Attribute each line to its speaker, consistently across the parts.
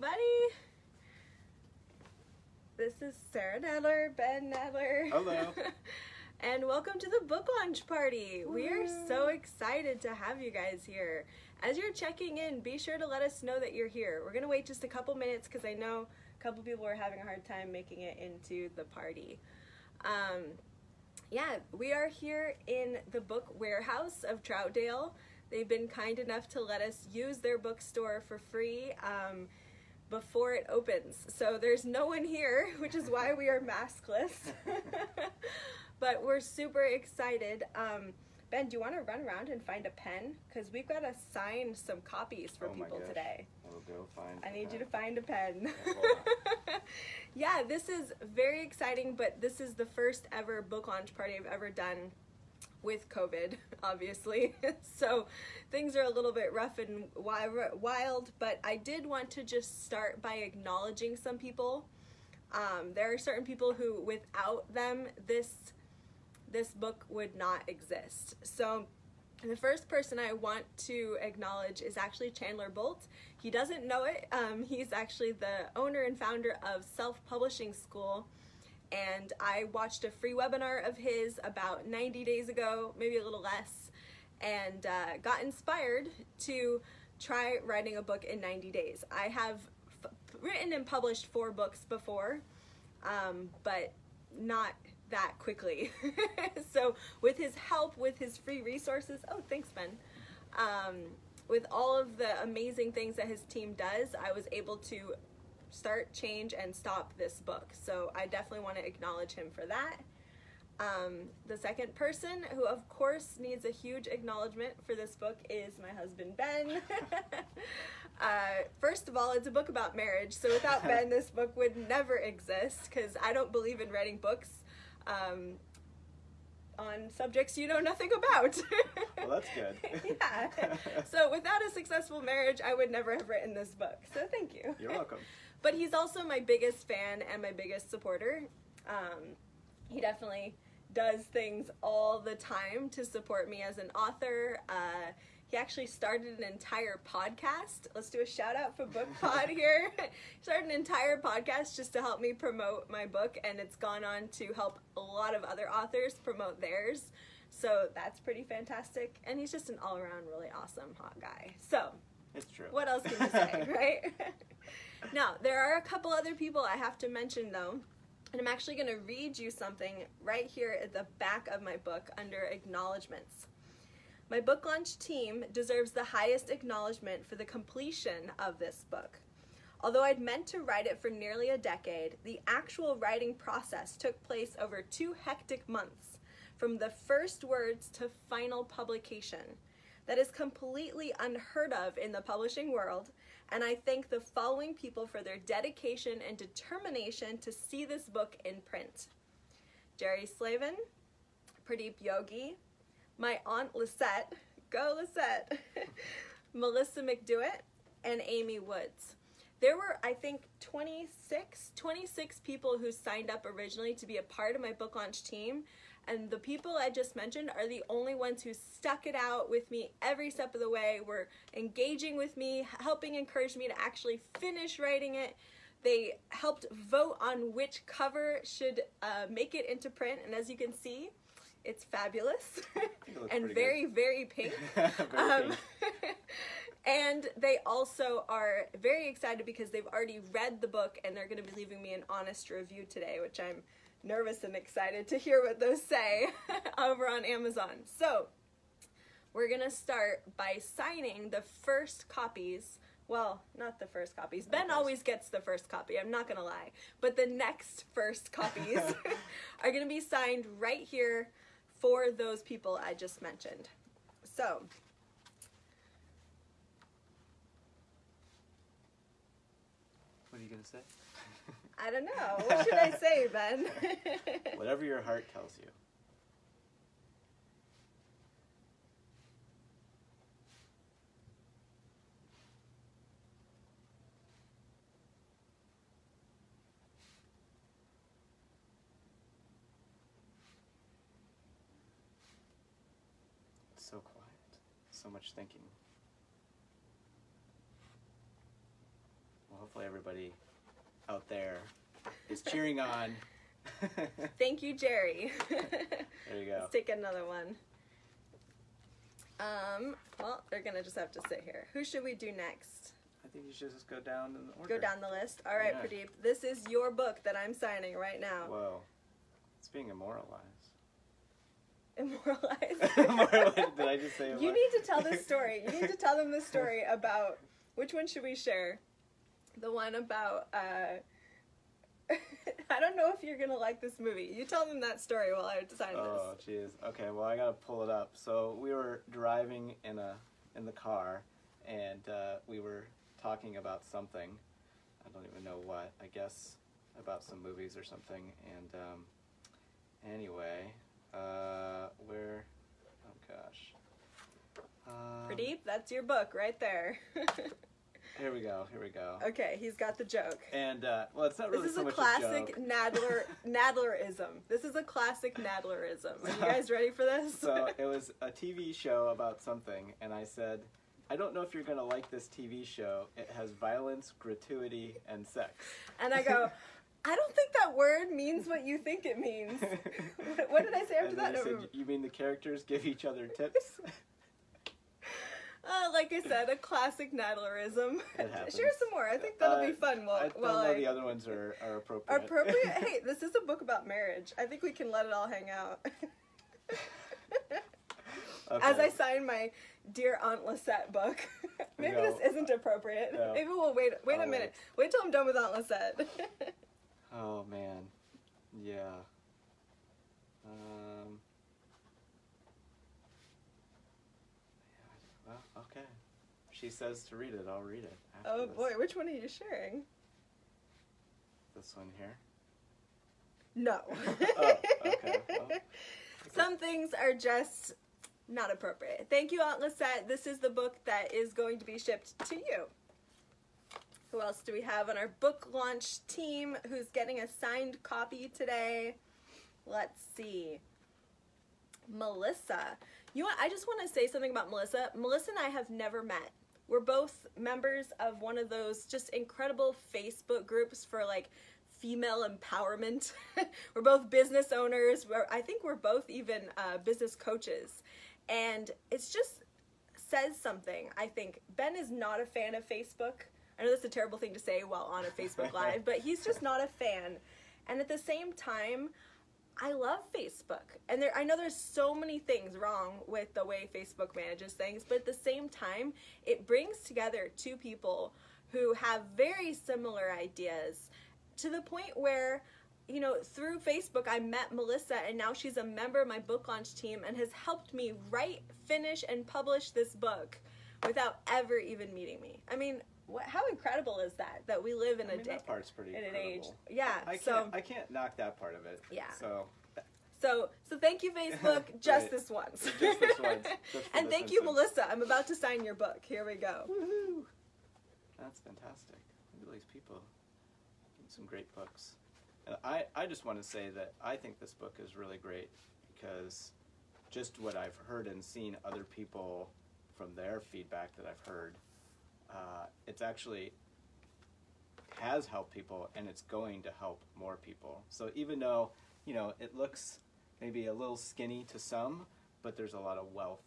Speaker 1: everybody. This is Sarah Nadler, Ben Nadler.
Speaker 2: Hello.
Speaker 1: And welcome to the book launch party. We are so excited to have you guys here. As you're checking in, be sure to let us know that you're here. We're going to wait just a couple minutes because I know a couple people are having a hard time making it into the party. Yeah, we are here in the book warehouse of Troutdale. They've been kind enough to let us use their bookstore for free before it opens. So there's no one here, which is why we are maskless. But we're super excited. Ben, do you want to run around and find a pen? Because we've got to sign some copies for people today.
Speaker 2: I'll go find
Speaker 1: I need you to find a pen.
Speaker 2: Yeah,
Speaker 1: Yeah, this is very exciting, but this is the first ever book launch party I've ever done with COVID, obviously. So things are a little bit rough and wild, but I did want to just start by acknowledging some people. There are certain people who, without them, this book would not exist. So the first person I want to acknowledge is actually Chandler Bolt. He doesn't know it. He's actually the owner and founder of Self-Publishing School. And I watched a free webinar of his about 90 days ago, maybe a little less, and got inspired to try writing a book in 90 days. I have written and published 4 books before, but not that quickly. So with his help, with his free resources, oh, thanks, Ben. With all of the amazing things that his team does, I was able to start, change, and stop this book. So I definitely want to acknowledge him for that. The second person who of course needs a huge acknowledgement for this book is my husband, Ben. First of all, it's a book about marriage. So without Ben, this book would never exist because I don't believe in writing books on subjects you know nothing about.
Speaker 2: Well, that's good.
Speaker 1: Yeah. So without a successful marriage, I would never have written this book. So thank you.
Speaker 2: You're welcome.
Speaker 1: But he's also my biggest fan and my biggest supporter. He definitely does things all the time to support me as an author. He actually started an entire podcast. Let's do a shout out for Book Pod here. He started an entire podcast just to help me promote my book, and it's gone on to help a lot of other authors promote theirs. So that's pretty fantastic. And he's just an all-around really awesome, hot guy. So
Speaker 2: It's true.
Speaker 1: what else can you say, right? Now, there are a couple other people I have to mention, though. And I'm actually going to read you something right here at the back of my book under acknowledgements. My book launch team deserves the highest acknowledgement for the completion of this book. Although I'd meant to write it for nearly a decade, the actual writing process took place over 2 hectic months, from the first words to final publication. That is completely unheard of in the publishing world, and I thank the following people for their dedication and determination to see this book in print. Jerry Slavin, Pradeep Yogi, my aunt Lisette, go Lisette, Melissa McDewitt, and Amy Woods. There were, I think, 26 people who signed up originally to be a part of my book launch team, and the people I just mentioned are the only ones who stuck it out with me every step of the way, were engaging with me, helping encourage me to actually finish writing it. They helped vote on which cover should make it into print, and as you can see, it's fabulous and very, very pink.
Speaker 2: Very pink.
Speaker 1: And they also are very excited because they've already read the book and they're going to be leaving me an honest review today, which I'm nervous and excited to hear what those say over on Amazon. So we're going to start by signing the first copies. Well, not the first copies. Ben always gets the first copy, I'm not going to lie. But the next first copies are going to be signed right here for those people I just mentioned. So,
Speaker 2: What are you going to say?
Speaker 1: I don't know. What should I say, Ben?
Speaker 2: Whatever your heart tells you. It's so quiet. So much thinking. Well, hopefully everybody out there is cheering on.
Speaker 1: Thank you, Jerry.
Speaker 2: There you go.
Speaker 1: Let's take another one. Well, they're going to just have to sit here. Who should we do next?
Speaker 2: I think you should just go down in the order.
Speaker 1: Go down the list? All right,
Speaker 2: Yeah.
Speaker 1: Pradeep. This is your book that I'm signing right now.
Speaker 2: Whoa. It's being immortalized.
Speaker 1: Immortalized?
Speaker 2: Immortalized. Did I just say
Speaker 1: You need to tell this story. You need to tell them the story about, which one should we share? The one about, I don't know if you're going to like this movie. You tell them that story while I sign
Speaker 2: Oh, jeez. Okay, well, I gotta pull it up. So we were driving in the car, and we were talking about something. I don't even know what. I guess about some movies or something. And anyway, where? Oh gosh.
Speaker 1: Pradeep, that's your book right there.
Speaker 2: Here we go. Here we go.
Speaker 1: Okay, he's got the joke.
Speaker 2: And well, it's not really
Speaker 1: This is
Speaker 2: so
Speaker 1: a
Speaker 2: much
Speaker 1: classic
Speaker 2: a joke.
Speaker 1: Nadlerism. This is a classic Nadlerism. Are you guys ready for this?
Speaker 2: So it was a TV show about something, and I said, I don't know if you're going to like this TV show. It has violence, gratuity, and sex.
Speaker 1: And I go, I don't think that word means what you think it means. What did I say after
Speaker 2: And
Speaker 1: that?
Speaker 2: then you said, you mean the characters give each other tips?
Speaker 1: Like I said, a classic Nadlerism.
Speaker 2: It happens.
Speaker 1: Share some more. I think that'll be fun.
Speaker 2: I don't know the other ones are appropriate.
Speaker 1: Appropriate? Hey, this is a book about marriage. I think we can let it all hang out.
Speaker 2: Okay.
Speaker 1: As I sign my Dear Aunt Lisette book. Maybe
Speaker 2: No.
Speaker 1: this isn't appropriate.
Speaker 2: No.
Speaker 1: Maybe we'll wait
Speaker 2: I'll
Speaker 1: a minute. Wait till I'm done with Aunt Lisette.
Speaker 2: Oh, man. Yeah. Well, okay. She says to read it. I'll read it. After
Speaker 1: Oh
Speaker 2: this.
Speaker 1: boy, which one are you sharing?
Speaker 2: This one here.
Speaker 1: No.
Speaker 2: Oh, okay. Well,
Speaker 1: Some things are just not appropriate. Thank you, Aunt Lisette. This is the book that is going to be shipped to you. Who else do we have on our book launch team who's getting a signed copy today? Let's see. Melissa. You know what? I just want to say something about Melissa. Melissa and I have never met. We're both members of one of those just incredible Facebook groups for like female empowerment. We're both business owners. I think we're both even business coaches. And it's just says something. I think Ben is not a fan of Facebook. I know that's a terrible thing to say while on a Facebook Live, but he's just not a fan. And at the same time, I love Facebook. And I know there's so many things wrong with the way Facebook manages things, but at the same time, it brings together two people who have very similar ideas to the point where, you know, through Facebook, I met Melissa, and now she's a member of my book launch team and has helped me write, finish, and publish this book without ever even meeting me. I mean, how incredible is that? That we live in a day,
Speaker 2: that part's pretty
Speaker 1: in an
Speaker 2: incredible.
Speaker 1: age. Yeah.
Speaker 2: I can't knock that part of it.
Speaker 1: Yeah.
Speaker 2: So
Speaker 1: So thank you, Facebook, just
Speaker 2: Right.
Speaker 1: this once.
Speaker 2: Just this once. Just for
Speaker 1: And
Speaker 2: this
Speaker 1: thank you,
Speaker 2: instance.
Speaker 1: Melissa. I'm about to sign your book. Here we go.
Speaker 2: Woohoo! That's fantastic. Look at these people. Some great books. And I just want to say that I think this book is really great because just what I've heard and seen other people from their feedback that I've heard, it's actually has helped people, and it's going to help more people. So even though, you know, it looks maybe a little skinny to some, but there's a lot of wealth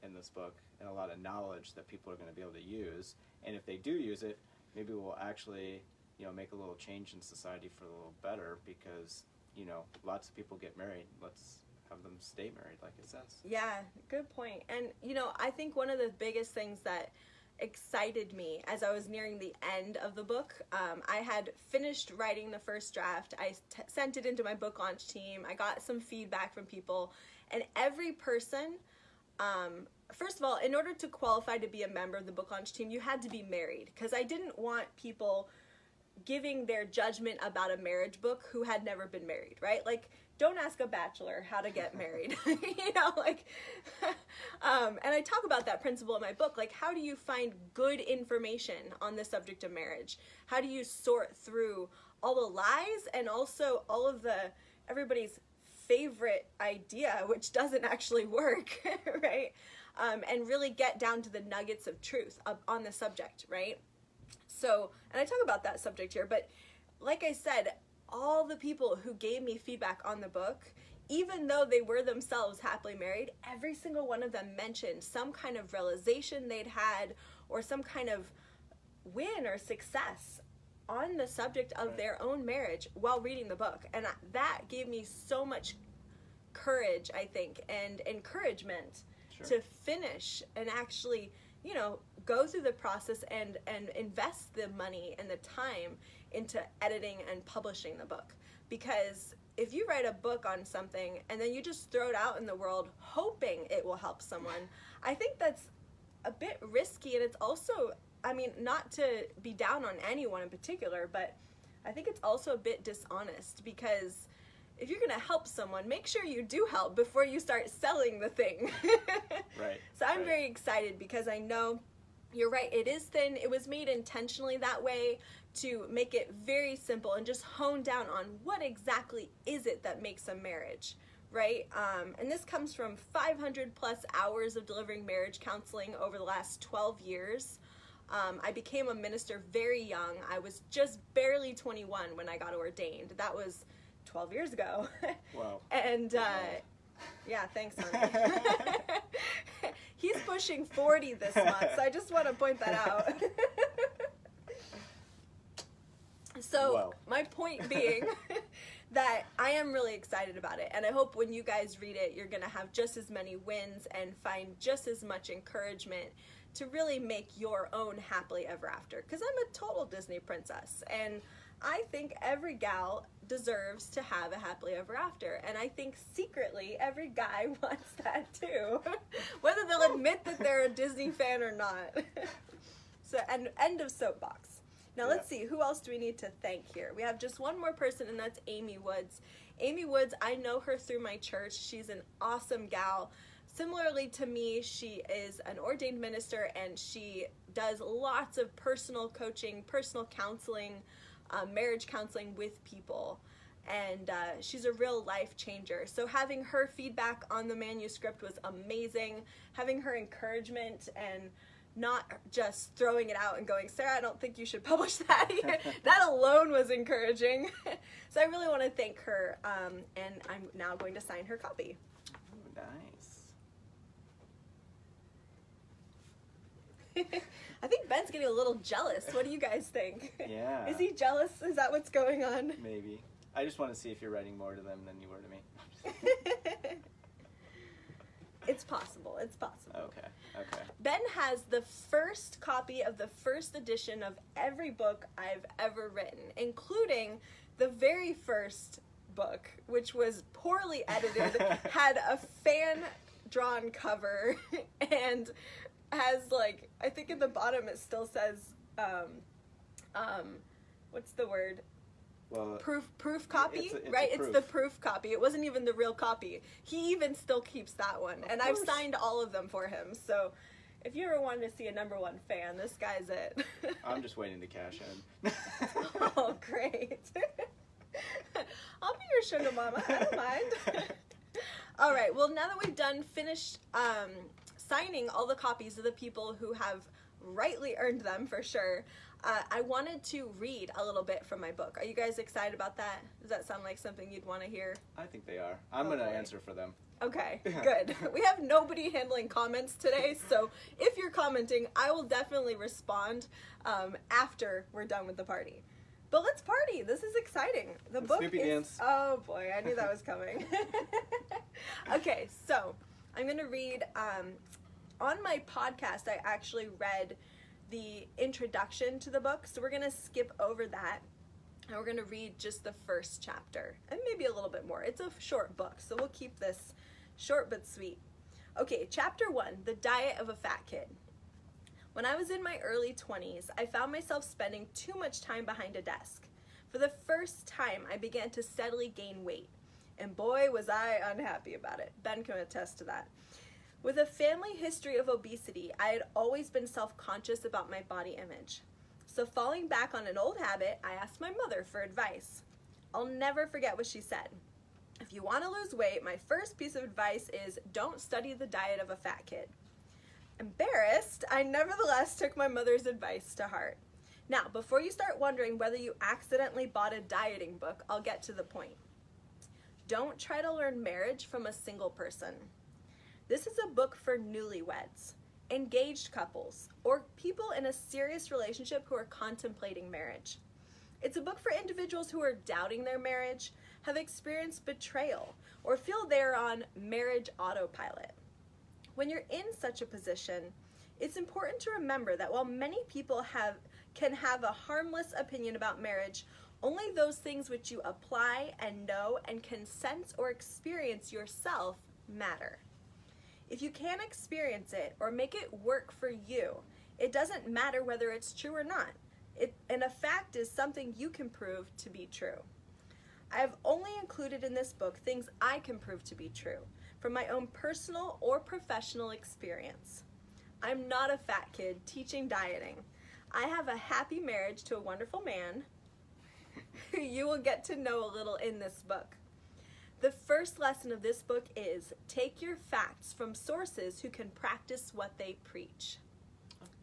Speaker 2: in this book and a lot of knowledge that people are going to be able to use. And if they do use it, maybe we'll actually, you know, make a little change in society for a little better because, you know, lots of people get married. Let's have them stay married, like it says.
Speaker 1: Yeah, good point. And, you know, I think one of the biggest things that excited me as I was nearing the end of the book, I had finished writing the first draft. I sent it into my book launch team. I got some feedback from people, and every person, first of all, in order to qualify to be a member of the book launch team, you had to be married, because I didn't want people giving their judgment about a marriage book who had never been married, right? Like, don't ask a bachelor how to get married, you know, like, and I talk about that principle in my book, like, how do you find good information on the subject of marriage? How do you sort through all the lies and also all of everybody's favorite idea, which doesn't actually work, right? And really get down to the nuggets of truth on the subject, right? So, and I talk about that subject here, but like I said, all the people who gave me feedback on the book, even though they were themselves happily married, every single one of them mentioned some kind of realization they'd had or some kind of win or success on the subject of their own marriage while reading the book. And that gave me so much courage, I think, and encouragement to finish and actually, you know, go through the process and invest the money and the time into editing and publishing the book. Because if you write a book on something and then you just throw it out in the world hoping it will help someone, I think that's a bit risky. And it's also, I mean, not to be down on anyone in particular, but I think it's also a bit dishonest, because if you're going to help someone, make sure you do help before you start selling the thing.
Speaker 2: Right.
Speaker 1: So I'm very excited, because I know you're right, it is thin. It was made intentionally that way to make it very simple and just hone down on what exactly is it that makes a marriage, right? And this comes from 500 plus hours of delivering marriage counseling over the last 12 years. I became a minister very young. I was just barely 21 when I got ordained. That was 12 years ago.
Speaker 2: Wow.
Speaker 1: And yeah, thanks, honey. He's pushing 40 this month, so I just want to point that out. So my point being that I am really excited about it, and I hope when you guys read it, you're going to have just as many wins and find just as much encouragement to really make your own happily ever after. Because I'm a total Disney princess, and I think every gal deserves to have a happily ever after. And I think secretly every guy wants that too, whether they'll admit that they're a Disney fan or not. So, and end of soapbox. Now let's see, who else do we need to thank here? We have just one more person, and that's Amy Woods. Amy Woods, I know her through my church. She's an awesome gal. Similarly to me, she is an ordained minister, and she does lots of personal coaching, personal counseling, marriage counseling with people, and she's a real life changer. So having her feedback on the manuscript was amazing. Having her encouragement and not just throwing it out and going, Sarah, I don't think you should publish that. That alone was encouraging. So I really want to thank her, and I'm now going to sign her copy.
Speaker 2: Ooh, nice.
Speaker 1: I think Ben's getting a little jealous. What do you guys think?
Speaker 2: Yeah.
Speaker 1: Is he jealous? Is that what's going on?
Speaker 2: Maybe. I just want to see if you're writing more to them than you were to me.
Speaker 1: It's possible. It's possible.
Speaker 2: Okay. Okay.
Speaker 1: Ben has the first copy of the first edition of every book I've ever written, including the very first book, which was poorly edited, had a fan-drawn cover, and has, like, I think at the bottom it still says, what's the word?
Speaker 2: Well,
Speaker 1: proof copy,
Speaker 2: it's
Speaker 1: right?
Speaker 2: a proof.
Speaker 1: It's the proof copy. It wasn't even the real copy. He even still keeps that one, and I've signed all of them for him. So, if you ever wanted to see a #1 fan, this guy's it.
Speaker 2: I'm just waiting to cash in.
Speaker 1: Oh, great! I'll be your sugar mama. I don't mind. All right. Well, now that we've finished signing all the copies of the people who have rightly earned them for sure, I wanted to read a little bit from my book. Are you guys excited about that? Does that sound like something you'd want to hear?
Speaker 2: I think they are. I'm going to answer for them.
Speaker 1: Okay, good. We have nobody handling comments today, so if you're commenting, I will definitely respond after we're done with the party. But let's party. This is exciting. The book
Speaker 2: Snoopy
Speaker 1: is...
Speaker 2: dance.
Speaker 1: Oh boy, I knew that was coming. Okay, so I'm going to read... on my podcast, I actually read the introduction to the book, so we're going to skip over that, and we're going to read just the first chapter, and maybe a little bit more. It's a short book, so we'll keep this short but sweet. Okay, chapter 1, The Diet of a Fat Kid. When I was in my early 20s, I found myself spending too much time behind a desk. For the first time, I began to steadily gain weight, and boy, was I unhappy about it. Ben can attest to that. With a family history of obesity, I had always been self-conscious about my body image. So falling back on an old habit, I asked my mother for advice. I'll never forget what she said. If you want to lose weight, my first piece of advice is don't study the diet of a fat kid. Embarrassed, I nevertheless took my mother's advice to heart. Now, before you start wondering whether you accidentally bought a dieting book, I'll get to the point. Don't try to learn marriage from a single person. This is a book for newlyweds, engaged couples, or people in a serious relationship who are contemplating marriage. It's a book for individuals who are doubting their marriage, have experienced betrayal, or feel they're on marriage autopilot. When you're in such a position, it's important to remember that while many people can have a harmless opinion about marriage, only those things which you apply and know and can sense or experience yourself matter. If you can't experience it or make it work for you, it doesn't matter whether it's true or not. And a fact is something you can prove to be true. I have only included in this book things I can prove to be true from my own personal or professional experience. I'm not a fat kid teaching dieting. I have a happy marriage to a wonderful man who you will get to know a little in this book. The first lesson of this book is take your facts from sources who can practice what they preach.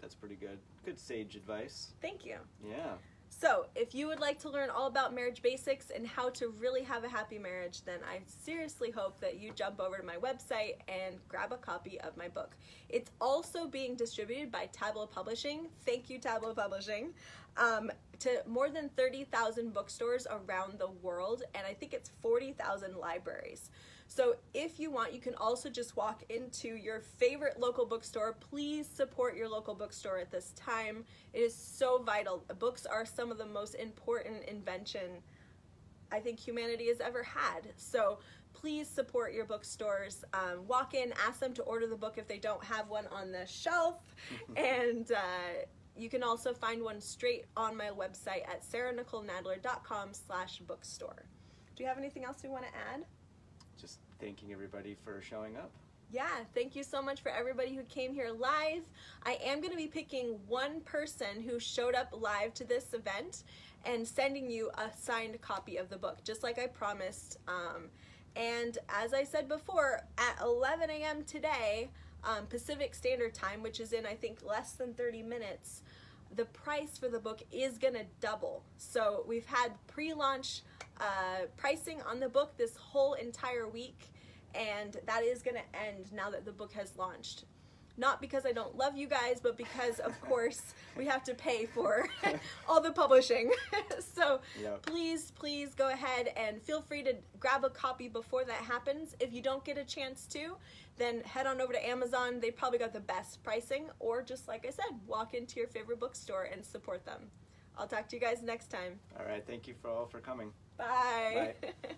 Speaker 2: That's pretty good. Good sage advice.
Speaker 1: Thank you.
Speaker 2: Yeah.
Speaker 1: So, if you would like to learn all about marriage basics and how to really have a happy marriage, then I seriously hope that you jump over to my website and grab a copy of my book. It's also being distributed by Tableau Publishing. Thank you, Tableau Publishing. To more than 30,000 bookstores around the world, and I think it's 40,000 libraries. So if you want, you can also just walk into your favorite local bookstore. Please support your local bookstore at this time. It is so vital. Books are some of the most important invention I think humanity has ever had. So please support your bookstores. Walk in, ask them to order the book if they don't have one on the shelf, and you can also find one straight on my website at sarahnicolenadler.com/bookstore. Do you have anything else you want to add?
Speaker 2: Just thanking everybody for showing up.
Speaker 1: Yeah, thank you so much for everybody who came here live. I am going to be picking one person who showed up live to this event and sending you a signed copy of the book, just like I promised. And as I said before, at 11 a.m. today, Pacific Standard Time, which is in, I think, less than 30 minutes, the price for the book is going to double. So we've had pre-launch pricing on the book this whole entire week, and that is going to end now that the book has launched. Not because I don't love you guys, but because, of course, we have to pay for all the publishing. So
Speaker 2: Yep.
Speaker 1: please go ahead and feel free to grab a copy before that happens. If you don't get a chance to, then head on over to Amazon. They probably got the best pricing. Or just like I said, walk into your favorite bookstore and support them. I'll talk to you guys next time.
Speaker 2: All right. Thank you all for coming.
Speaker 1: Bye.
Speaker 2: Bye.